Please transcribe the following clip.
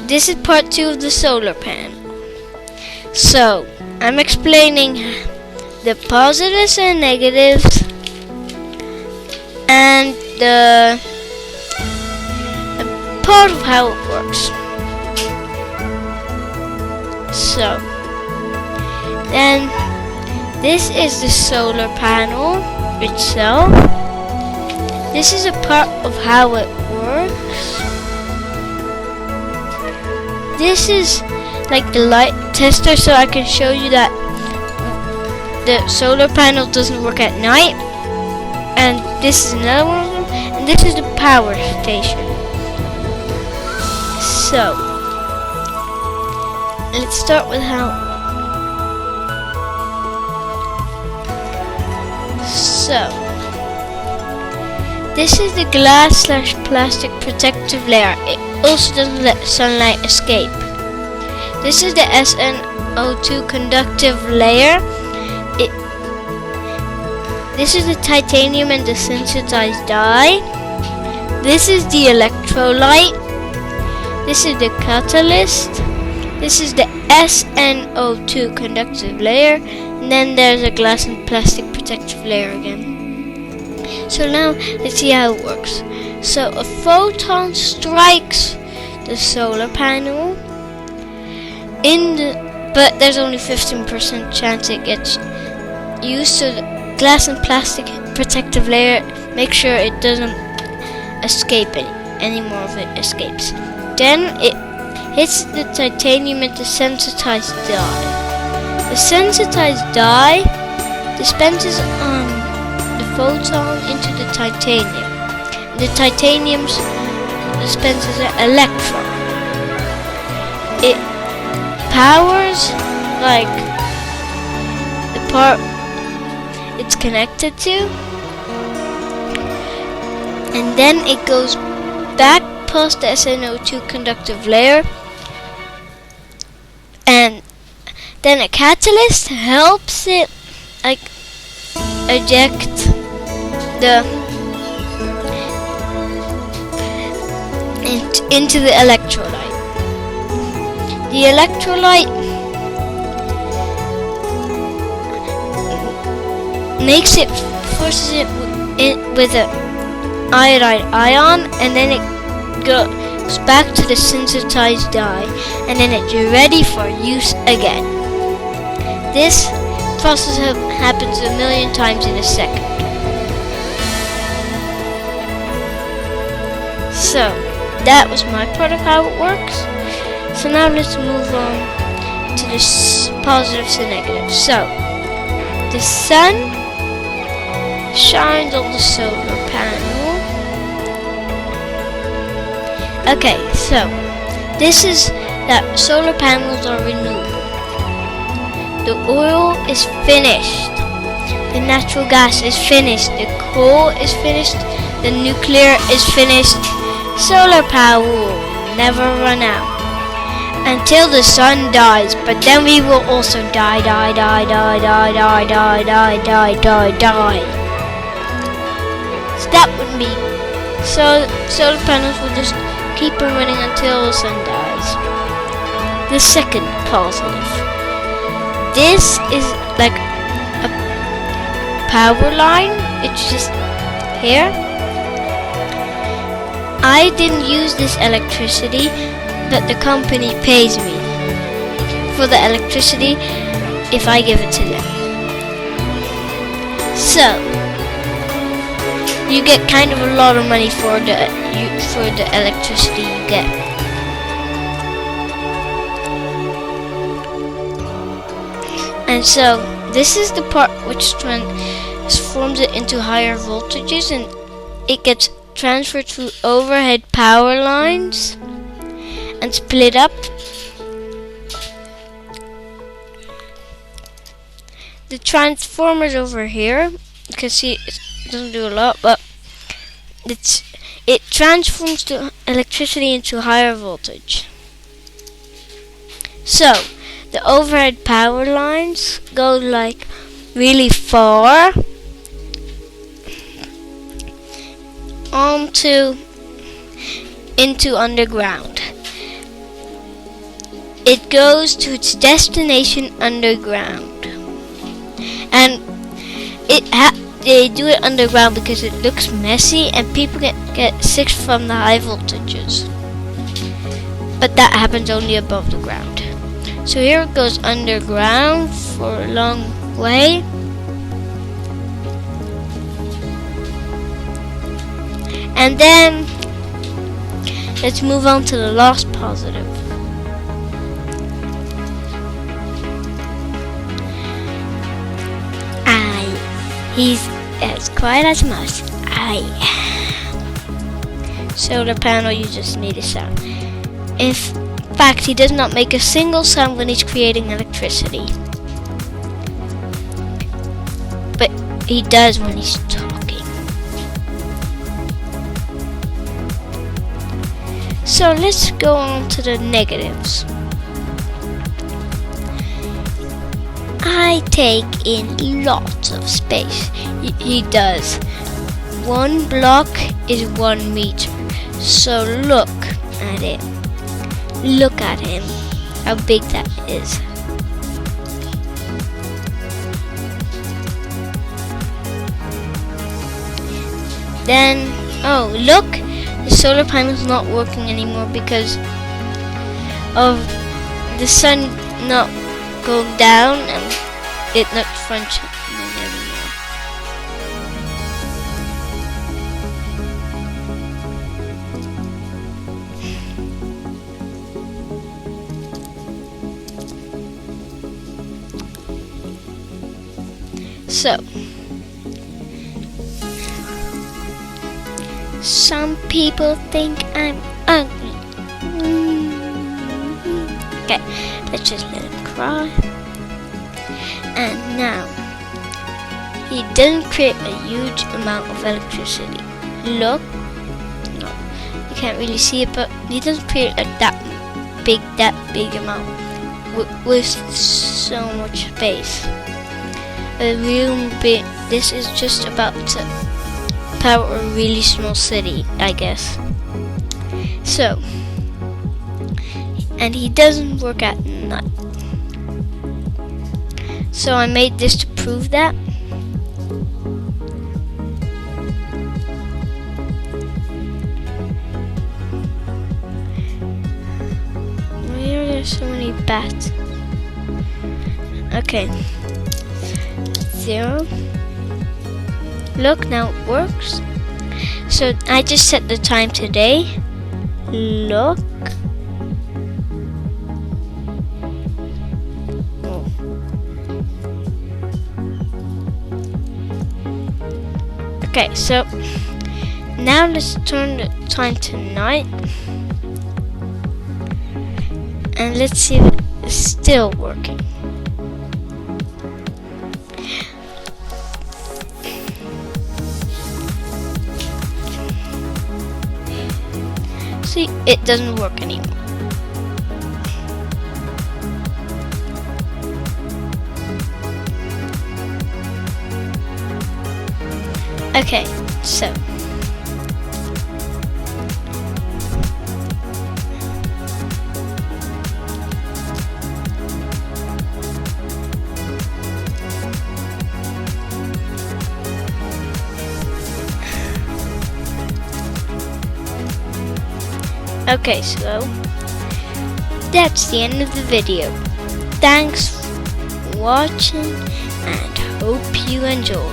This is part 2 of the solar panel. So, I'm explaining the positives and negatives and the part of how it works. So, then this is the solar panel itself. This is a part of how it works. This is like the light tester, so I can show you that the solar panel doesn't work at night. And this is another one of them, and this is the power station. So, let's start with how. So, this is the glass/plastic protective layer. It also doesn't let sunlight escape. This is the SnO2 conductive layer. This is the titanium and the sensitized dye. This is the electrolyte. This is the catalyst. This is the SnO2 conductive layer. And then there's a glass and plastic protective layer again. So now let's see how it works. So a photon strikes the solar panel but there's only 15% chance it gets used. So the glass and plastic protective layer, make sure it doesn't escape any more of it escapes. Then it hits the titanium and the sensitized dye. The sensitized dye dispenses on the photon into the titanium. The titanium dispenses an electron. It powers like the part it's connected to, and then it goes back past the SnO2 conductive layer, and then a catalyst helps it like eject into the electrolyte. The electrolyte forces it with an iodide ion, and then it goes back to the sensitized dye, and then it's ready for use again. This process happens 1,000,000 times in a second. So, that was my part of how it works. So now let's move on to the positives and negatives. So, the sun shines on the solar panel. Okay, so this is that solar panels are renewable. The oil is finished. The natural gas is finished. The coal is finished. The nuclear is finished. Solar power will never run out until the sun dies, but then we will also die. So that would be, so solar panels will just keep on running until the sun dies. The second positive. This is like a power line. It's just here. I didn't use this electricity, but the company pays me for the electricity if I give it to them. So you get kind of a lot of money for the electricity you get. And so this is the part which transforms it into higher voltages, and it gets transferred through overhead power lines and split up. The transformers over here, you can see it doesn't do a lot, but it transforms the electricity into higher voltage. So the overhead power lines go like really far, into underground. It goes to its destination underground, and they do it underground because it looks messy and people get sick from the high voltages. But that happens only above the ground. So here it goes underground for a long way. And then let's move on to the last positive. He's as quiet as a mouse. Solar panel, you just need a sound. In fact, he does not make a single sound when he's creating electricity. But he does when he's talking. So let's go on to the negatives. I take in lots of space. He does. 1 block is 1 meter. So look at it. Look at him. How big that is. Then, oh look, the solar panel's not working anymore because of the sun not going down and it not functioning anymore. So, some people think I'm ugly. Okay, let's just let him cry. And now, he doesn't create a huge amount of electricity. Look, no, you can't really see it, but he doesn't create like that big amount with so much space. This is just about to power a really small city, I guess. So, and he doesn't work at night. So I made this to prove that. Why are there so many bats? Okay. 0. Look, now it works. So I just set the time today. Look. Okay, so now let's turn the time to night. And let's see if it's still working. See, it doesn't work anymore. Okay, so that's the end of the video. Thanks for watching and hope you enjoy.